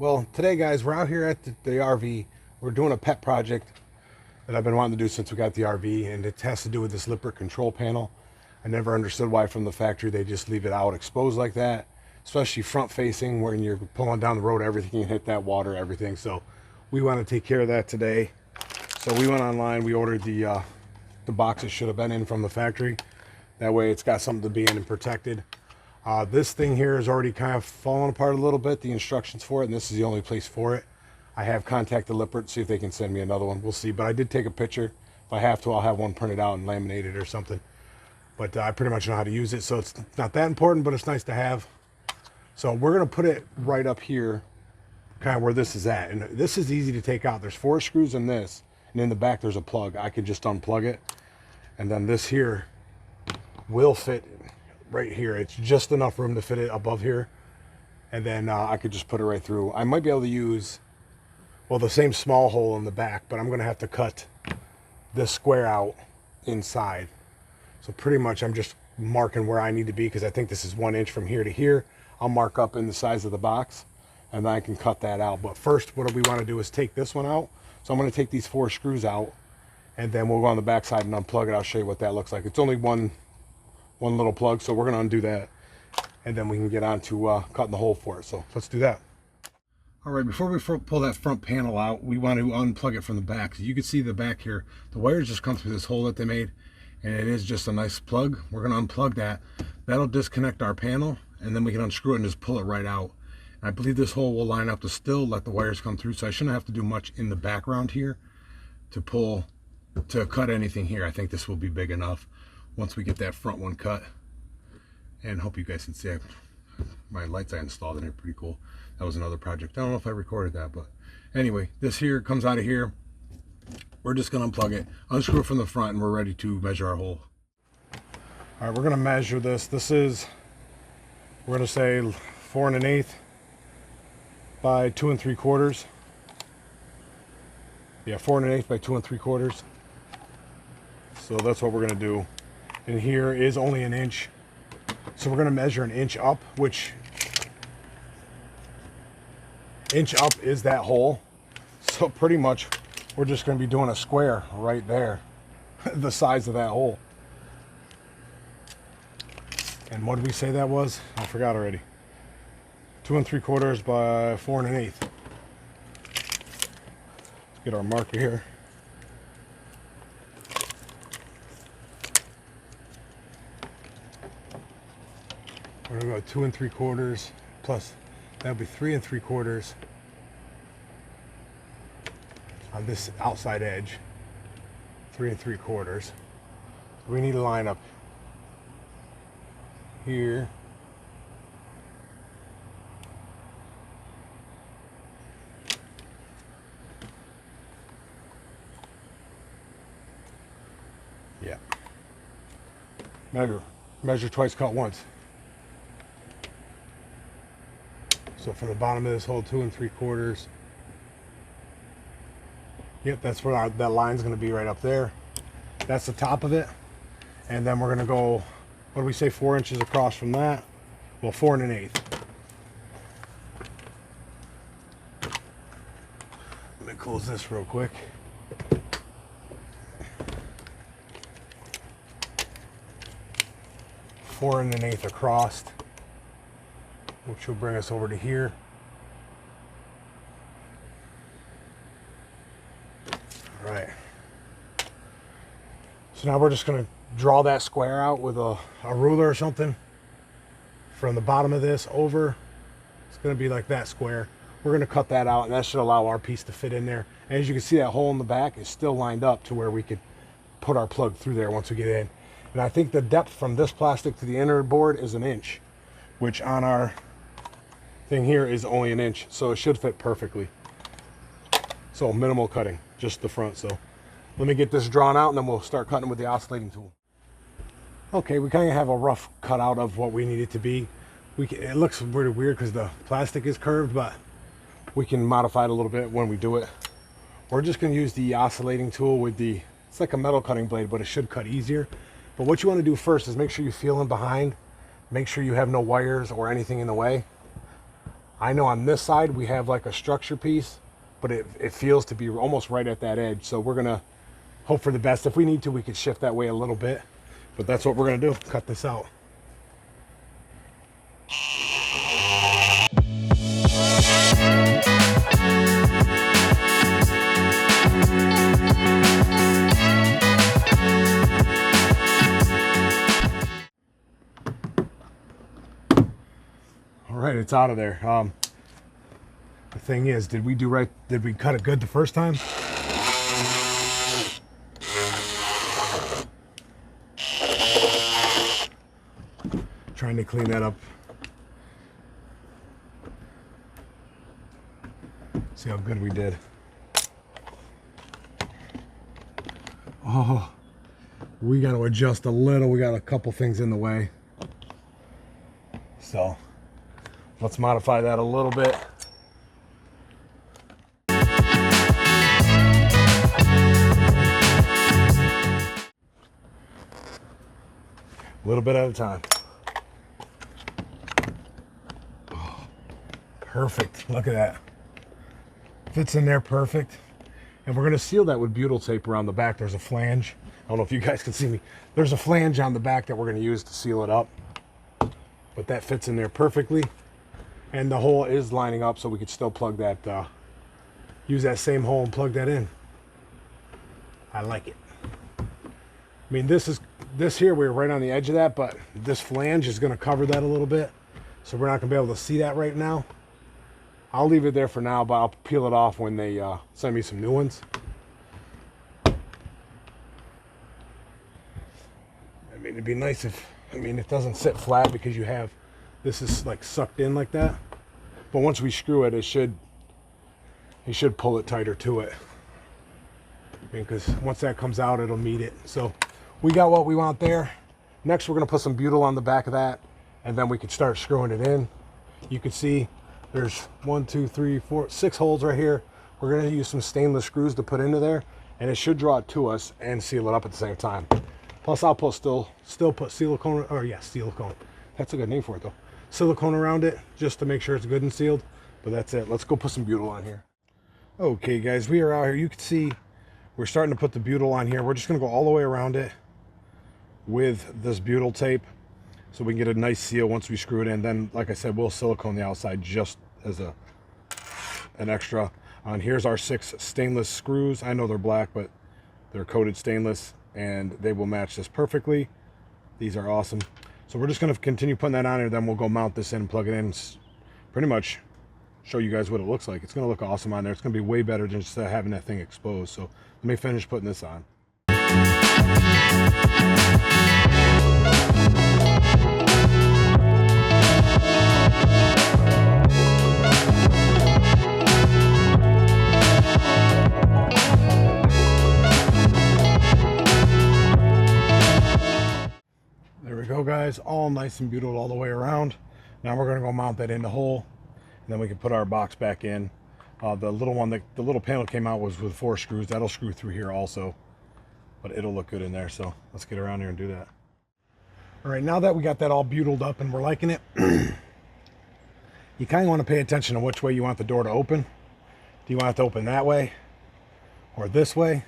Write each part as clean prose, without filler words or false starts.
Well, today guys, we're out here at the RV. We're doing a pet project that I've been wanting to do since we got the RV, and it has to do with this Lippert control panel. I never understood why from the factory they just leave it out exposed like that, especially front facing when you're pulling down the road, everything can hit that water, everything. So we want to take care of that today. So we went online, we ordered the box it should have been in from the factory. That way it's got something to be in and protected. This thing here is already kind of falling apart a little bit, the instructions for it, and this is the only place for it. I have contacted Lippert, see if they can send me another one. We'll see, but I did take a picture. If I have to, I'll have one printed out and laminated or something. But I pretty much know how to use it, so it's not that important, but it's nice to have. So we're going to put it right up here, kind of where this is at. And this is easy to take out. There's 4 screws in this, and in the back there's a plug. I can just unplug it, and then this here will fit right here. It's just enough room to fit it above here, and then I could just put it right through. I might be able to use, well, the same small hole in the back, but I'm going to have to cut this square out inside. So pretty much I'm just marking where I need to be, because I think this is 1 inch from here to here. I'll mark up in the size of the box, and then I can cut that out. But first, what we want to do is take this one out. So I'm going to take these 4 screws out, and then we'll go on the back side and unplug it. I'll show you what that looks like. It's only one little plug, so we're going to undo that, and then we can get on to cutting the hole for it. So let's do that. All right, before we pull that front panel out, we want to unplug it from the back. So you can see the back here, the wires just come through this hole that they made, and it is just a nice plug. We're going to unplug that. That'll disconnect our panel, and then we can unscrew it and just pull it right out. And I believe this hole will line up to still let the wires come through, so I shouldn't have to do much in the background here to cut anything here. I think this will be big enough once we get that front one cut. And hope you guys can see my lights I installed in here, pretty cool. That was another project. I don't know if I recorded that, but anyway, this here comes out of here. We're just going to unplug it, unscrew it from the front, and we're ready to measure our hole. All right, we're going to measure this. This is, we're going to say 4 1/8 by 2 3/4. Yeah, 4 1/8 by 2 3/4. So that's what we're going to do. And here is only 1 inch. So we're going to measure 1 inch up, which inch up is that hole. So pretty much we're just going to be doing a square right there, the size of that hole. And what did we say that was? I forgot already. 2 3/4 by 4 1/8. Let's get our marker here. We're going to go 2 3/4 plus, that would be 3 3/4 on this outside edge. 3 3/4. We need to line up here. Yeah. Measure twice, cut once. So from the bottom of this hole, 2 3/4. Yep, that's where that line's going to be, right up there. That's the top of it. And then we're going to go, what do we say, 4 inches across from that? Well, 4 1/8. Let me close this real quick. Four and 1/8 across, which will bring us over to here. All right. So now we're just going to draw that square out with a ruler or something from the bottom of this over. It's going to be like that square. We're going to cut that out, and that should allow our piece to fit in there. And as you can see, that hole in the back is still lined up to where we could put our plug through there once we get in. And I think the depth from this plastic to the inner board is 1 inch, which on our thing here is only 1 inch, so it should fit perfectly. So minimal cutting, just the front. So let me get this drawn out, and then we'll start cutting with the oscillating tool. Okay, we kind of have a rough cutout of what we need it to be. It looks pretty weird because the plastic is curved, but we can modify it a little bit when we do it. We're just going to use the oscillating tool with it's like a metal cutting blade, but it should cut easier. But what you want to do first is make sure you feel in behind, make sure you have no wires or anything in the way. I know on this side we have like a structure piece, but it feels to be almost right at that edge. So we're gonna hope for the best. If we need to, we could shift that way a little bit, but that's what we're gonna do, cut this out. All right, it's out of there. The thing is, did we do right? Did we cut it good the first time? Trying to clean that up. See how good we did. Oh, we got to adjust a little. We got a couple things in the way. So let's modify that a little bit. A little bit at a time. Oh, perfect. Look at that. Fits in there perfect. And we're going to seal that with butyl tape around the back. There's a flange. I don't know if you guys can see me. There's a flange on the back that we're going to use to seal it up. But that fits in there perfectly. And the hole is lining up, so we could still plug that, use that same hole and plug that in. I like it. I mean, this here, we're right on the edge of that, but this flange is going to cover that a little bit. So we're not going to be able to see that right now. I'll leave it there for now, but I'll peel it off when they send me some new ones. I mean, it'd be nice if, I mean, it doesn't sit flat because you have, this is like sucked in like that. But once we screw it, it should pull it tighter to it. I mean, because once that comes out, it'll meet it. So we got what we want there. Next, we're going to put some butyl on the back of that, and then we can start screwing it in. You can see there's 1, 2, 3, 4, 6 holes right here. We're going to use some stainless screws to put into there, and it should draw it to us and seal it up at the same time. Plus, I'll put still put silicone, or yeah, silicone. That's a good name for it though. Silicone around it just to make sure it's good and sealed. But that's it. Let's go put some butyl on here. Okay, guys, we are out here. You can see we're starting to put the butyl on here. We're just going to go all the way around it with this butyl tape, so we can get a nice seal once we screw it in. Then, like I said, we'll silicone the outside just as an extra. Here's our 6 stainless screws. I know they're black, but they're coated stainless, and they will match this perfectly. These are awesome. So we're just going to continue putting that on here, then we'll go mount this in and plug it in. Pretty much show you guys what it looks like. It's going to look awesome on there. It's going to be way better than just having that thing exposed. So let me finish putting this on. There we go, guys, all nice and beautiful all the way around. Now we're going to go mount that in the hole, and then we can put our box back in. The little one, the little panel came out was with 4 screws. That'll screw through here also, but it'll look good in there. So let's get around here and do that. All right, now that we got that all butylled up and we're liking it, you kind of want to pay attention to which way you want the door to open. Do you want it to open that way or this way?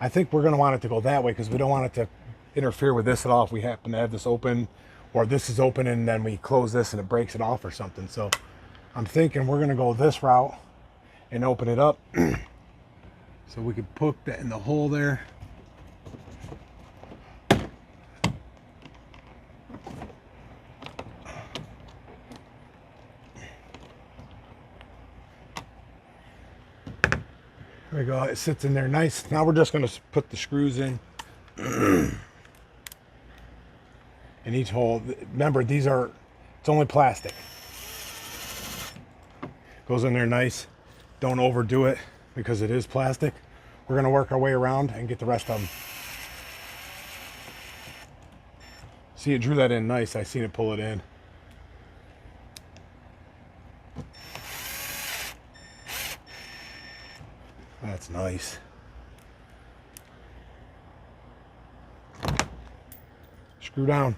I think we're going to want it to go that way because we don't want it to interfere with this at all if we happen to have this open, or this is open and then we close this and it breaks it off or something. So I'm thinking we're going to go this route and open it up so we could poke that in the hole there. There we go, it sits in there nice. Now we're just going to put the screws in. In each hole. Remember, these are, it's only plastic. Goes in there nice. Don't overdo it because it is plastic. We're going to work our way around and get the rest of them. See, it drew that in nice. I seen it pull it in. That's nice. Screw down.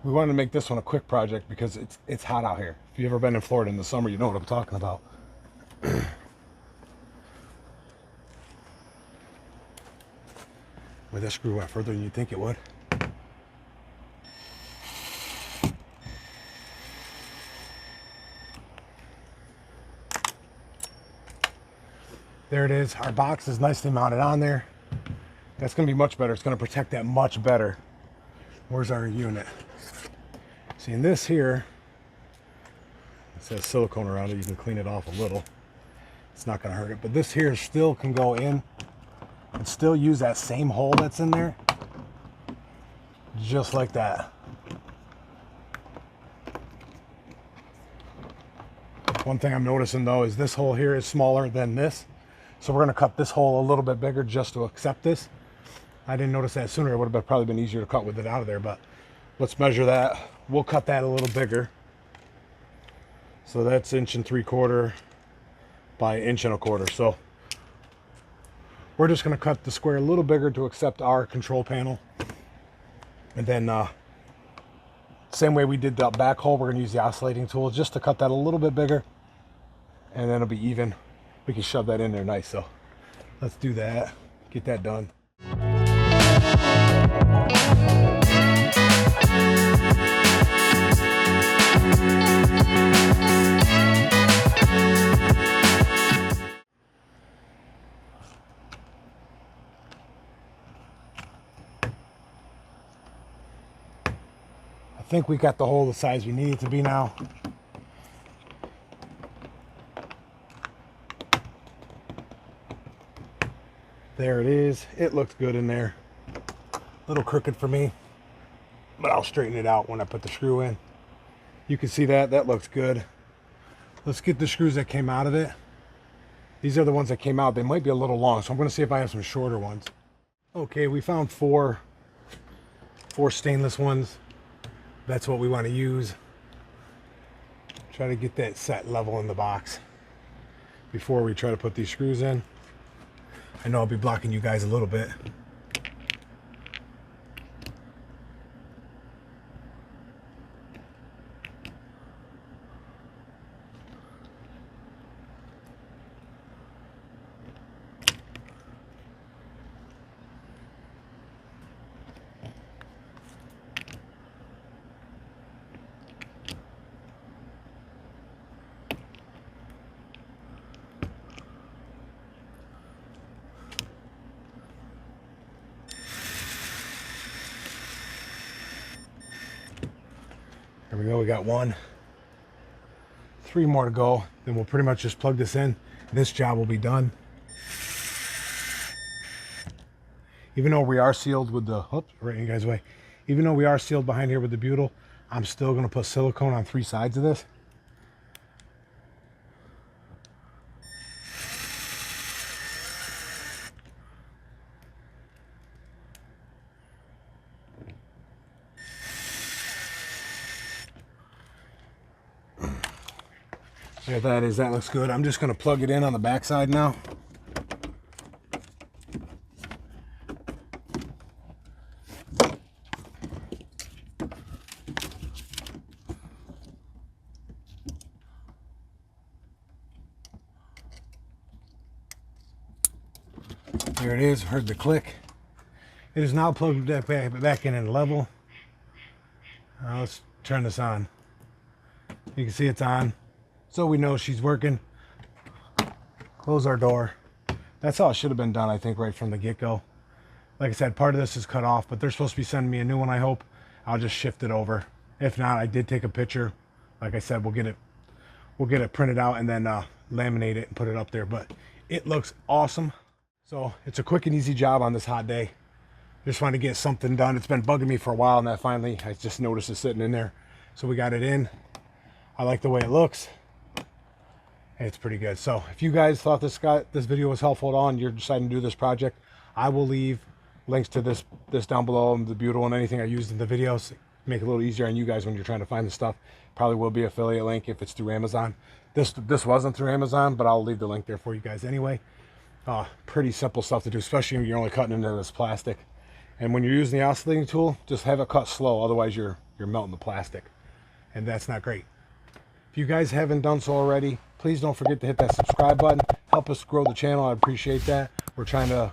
We wanted to make this one a quick project because it's hot out here. If you've ever been in Florida in the summer, you know what I'm talking about. Where that screw went further than you'd think it would. There it is. Our box is nicely mounted on there. That's going to be much better. It's going to protect that much better. Where's our unit? See, in this here, it says silicone around it. You can clean it off a little. It's not going to hurt it. But this here still can go in and still use that same hole that's in there. Just like that. One thing I'm noticing though is this hole here is smaller than this. So we're going to cut this hole a little bit bigger just to accept this. I didn't notice that sooner. It would have probably been easier to cut with it out of there, but let's measure that. We'll cut that a little bigger. So that's 1 3/4 by 1 1/4. So we're just going to cut the square a little bigger to accept our control panel. And then same way we did the back hole, we're going to use the oscillating tool just to cut that a little bit bigger. And then it'll be even. We can shove that in there nice. So let's do that. Get that done. I think we got the hole the size we need it to be now. There it is. It looks good in there. A little crooked for me, but I'll straighten it out when I put the screw in. You can see that. That looks good. Let's get the screws that came out of it. These are the ones that came out. They might be a little long, so I'm going to see if I have some shorter ones. Okay, we found four stainless ones. That's what we want to use. Try to get that set level in the box before we try to put these screws in. I know I'll be blocking you guys a little bit. There we go, we got 1. 3 more to go. Then we'll pretty much just plug this in. This job will be done. Even though we are sealed with the, oops, right in you guys' way. Even though we are sealed behind here with the butyl, I'm still going to put silicone on 3 sides of this. There that is, that looks good. I'm just going to plug it in on the back side now. There it is, heard the click. It is now plugged back in level. Let's turn this on. You can see it's on. So we know she's working. Close our door. That's how it should have been done, I think, right from the get-go. Like I said, part of this is cut off, but they're supposed to be sending me a new one, I hope. I'll just shift it over. If not, I did take a picture. Like I said, we'll get it printed out and then laminate it and put it up there. But it looks awesome. So it's a quick and easy job on this hot day. Just wanted to get something done. It's been bugging me for a while, and that finally, I just noticed it sitting in there. So we got it in. I like the way it looks. It's pretty good. So if you guys thought this video was helpful at all and you're deciding to do this project, I will leave links to this down below, and the butyl and anything I used in the videos. Make it a little easier on you guys when you're trying to find the stuff. Probably will be affiliate link if it's through Amazon. This wasn't through Amazon, but I'll leave the link there for you guys anyway. Pretty simple stuff to do, especially when you're only cutting into this plastic. And when you're using the oscillating tool, just have it cut slow, otherwise your you're melting the plastic, and that's not great. If you guys haven't done so already, please don't forget to hit that subscribe button. Help us grow the channel. I appreciate that. We're trying to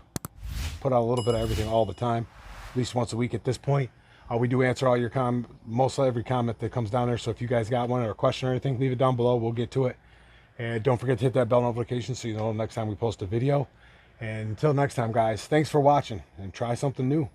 put out a little bit of everything all the time, at least once a week at this point. We do answer all your most every comment that comes down there. So if you guys got one or a question or anything, leave it down below. We'll get to it. And don't forget to hit that bell notification so you know next time we post a video. And until next time, guys, thanks for watching and try something new.